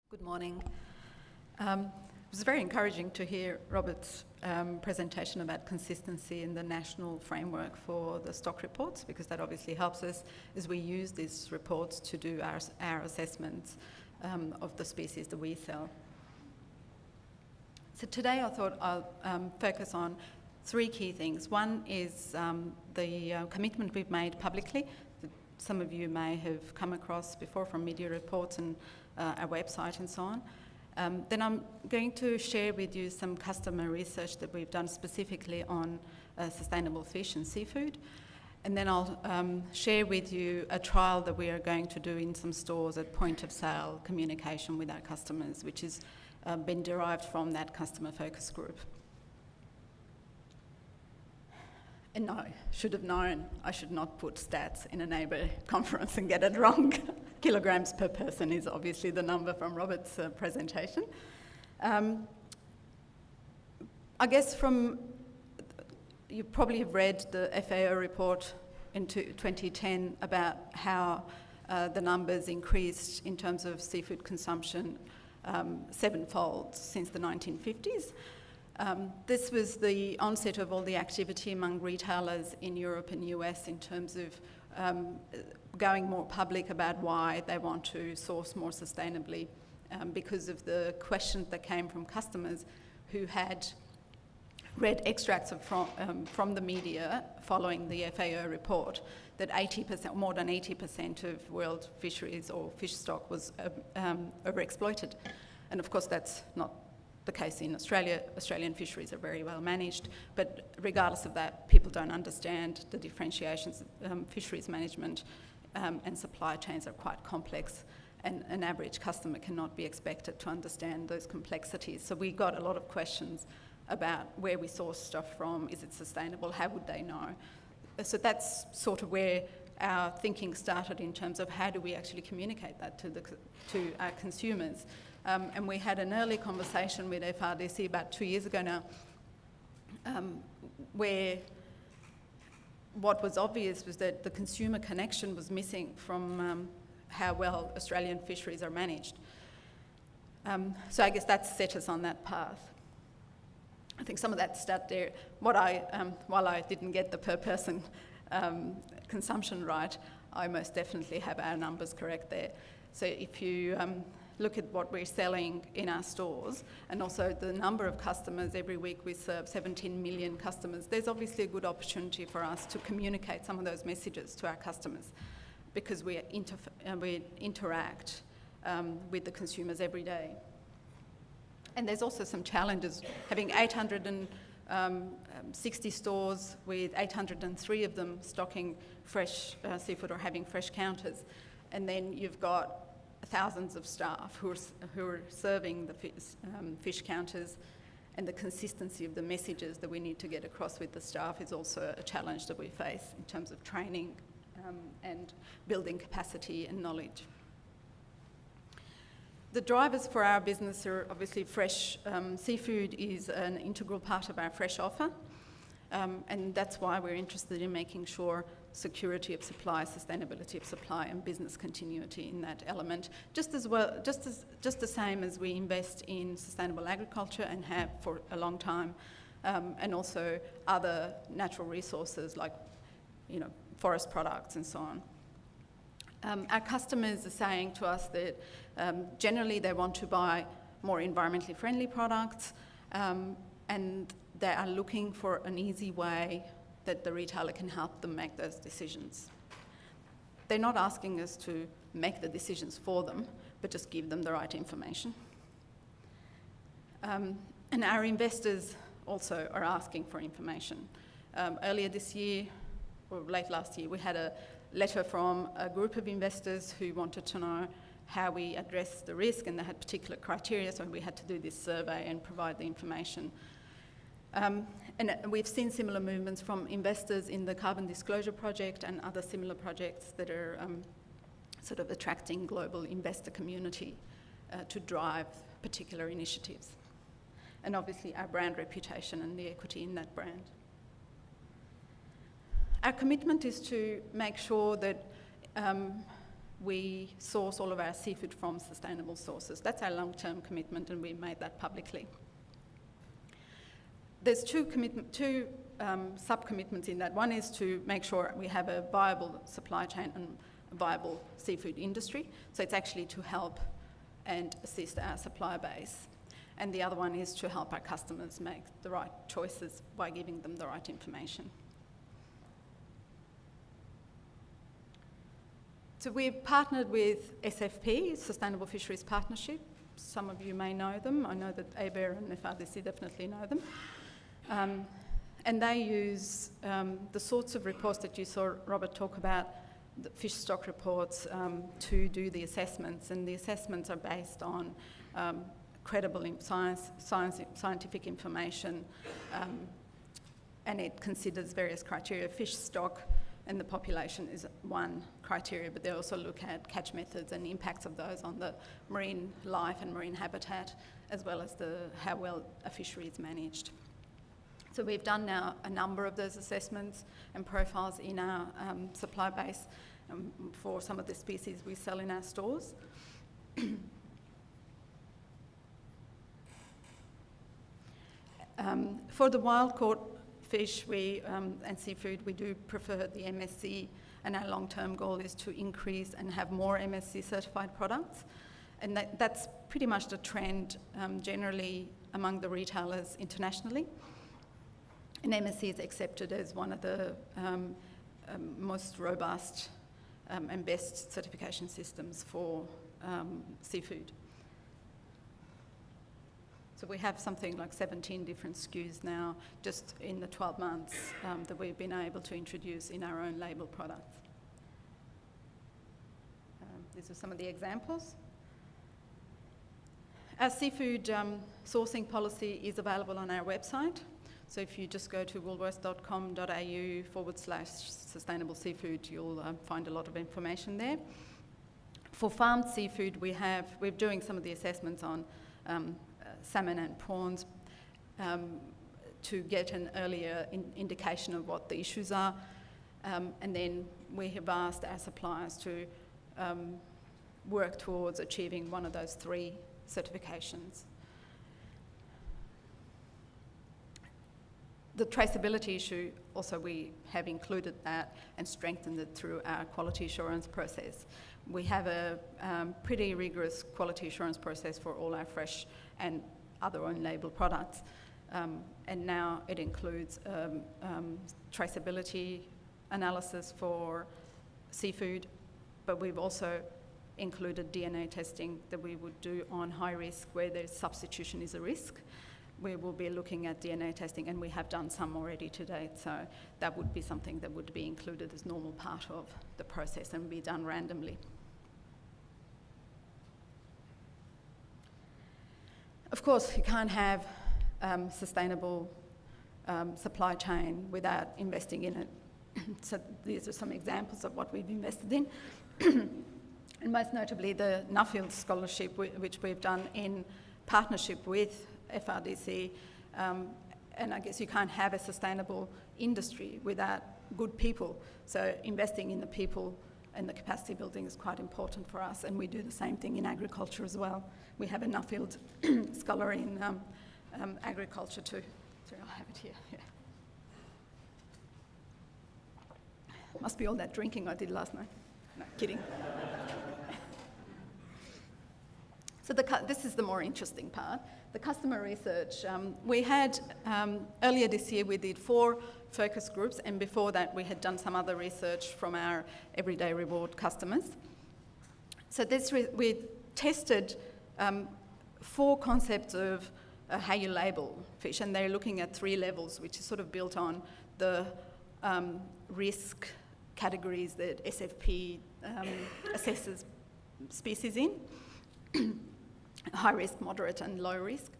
Good morning. It was very encouraging to hear Robert's presentation about consistency in the national framework for the stock reports, because that obviously helps us as we use these reports to do our assessments of the species that we sell. So today I thought I'll focus on three key things. One is the commitment we've made publicly that some of you may have come across before from media reports and our website and so on. Then I'm going to share with you some customer research that we've done specifically on sustainable fish and seafood. And then I'll share with you a trial that we are going to do in some stores at point of sale communication with our customers, which has been derived from that customer focus group. And no, should have known I should not put stats in a neighbour conference and get it wrong. Kilograms per person is obviously the number from Robert's presentation. I guess you probably have read the FAO report in 2010 about how the numbers increased in terms of seafood consumption sevenfold since the 1950s. This was the onset of all the activity among retailers in Europe and US in terms of going more public about why they want to source more sustainably, because of the questions that came from customers who had read extracts from the media following the FAO report that more than 80% of world fisheries or fish stock was overexploited. And of course that's not the case in Australia. Australian fisheries are very well managed, but regardless of that, people don't understand the differentiations. Fisheries management and supply chains are quite complex, and an average customer cannot be expected to understand those complexities. So we got a lot of questions about where we source stuff from, is it sustainable, how would they know? So that's sort of where our thinking started in terms of how do we actually communicate that to our consumers. And we had an early conversation with FRDC about 2 years ago now, where what was obvious was that the consumer connection was missing from how well Australian fisheries are managed. So I guess that set us on that path. I think some of that stat there, while I didn't get the per person consumption right, I most definitely have our numbers correct there. So if you look at what we're selling in our stores and also the number of customers, every week we serve 17 million customers, there's obviously a good opportunity for us to communicate some of those messages to our customers, because we interact with the consumers every day. And there's also some challenges. Having 860 stores with 803 of them stocking fresh seafood or having fresh counters, and then you've got thousands of staff who are serving the fish counters, and the consistency of the messages that we need to get across with the staff is also a challenge that we face in terms of training and building capacity and knowledge. The drivers for our business are obviously fresh. Seafood is an integral part of our fresh offer, and that's why we're interested in making sure security of supply, sustainability of supply, and business continuity in that element, just the same as we invest in sustainable agriculture and have for a long time, and also other natural resources like, forest products and so on. Our customers are saying to us that generally they want to buy more environmentally friendly products, and they are looking for an easy way that the retailer can help them make those decisions. They're not asking us to make the decisions for them, but just give them the right information. And our investors also are asking for information. Earlier this year, or late last year, we had a letter from a group of investors who wanted to know how we address the risk, and they had particular criteria, so we had to do this survey and provide the information. And we've seen similar movements from investors in the Carbon Disclosure Project and other similar projects that are sort of attracting global investor community to drive particular initiatives. And obviously our brand reputation and the equity in that brand. Our commitment is to make sure that we source all of our seafood from sustainable sources. That's our long-term commitment, and we made that publicly. There's two sub-commitments in that. One is to make sure we have a viable supply chain and a viable seafood industry. So it's actually to help and assist our supply base. And the other one is to help our customers make the right choices by giving them the right information. So we've partnered with SFP, Sustainable Fisheries Partnership. Some of you may know them. I know that ABARES and FRDC definitely know them. And they use the sorts of reports that you saw Robert talk about, the fish stock reports, to do the assessments. And the assessments are based on credible scientific information, and it considers various criteria. Fish stock and the population is one criteria, but they also look at catch methods and the impacts of those on the marine life and marine habitat, as well as how well a fishery is managed. So we've done now a number of those assessments and profiles in our supply base for some of the species we sell in our stores. For the wild-caught fish and seafood, we do prefer the MSC, and our long-term goal is to increase and have more MSC certified products. And that's pretty much the trend generally among the retailers internationally. And MSC is accepted as one of the most robust and best certification systems for seafood. So we have something like 17 different SKUs now, just in the 12 months that we've been able to introduce in our own label products. These are some of the examples. Our seafood sourcing policy is available on our website. So if you just go to woolworths.com.au/sustainable seafood, you'll find a lot of information there. For farmed seafood, we're doing some of the assessments on salmon and prawns to get an earlier indication of what the issues are. And then we have asked our suppliers to work towards achieving one of those 3 certifications. The traceability issue, also we have included that and strengthened it through our quality assurance process. We have a pretty rigorous quality assurance process for all our fresh and other own label products. And now it includes traceability analysis for seafood, but we've also included DNA testing that we would do on high risk where there's substitution is a risk. We will be looking at DNA testing, and we have done some already to date, so that would be something that would be included as normal part of the process and be done randomly. Of course, you can't have sustainable supply chain without investing in it. So these are some examples of what we've invested in. And most notably the Nuffield Scholarship, which we've done in partnership with FRDC, and I guess you can't have a sustainable industry without good people. So investing in the people and the capacity building is quite important for us, and we do the same thing in agriculture as well. We have a Nuffield scholar in agriculture too. Sorry, I'll have it here. Yeah. Must be all that drinking I did last night. No, kidding. So this is the more interesting part. The customer research. We had, earlier this year, we did 4 focus groups, and before that we had done some other research from our Everyday Reward customers. So we tested 4 concepts of how you label fish, and they're looking at 3 levels, which is sort of built on the risk categories that SFP assesses species in. High risk, moderate and low risk.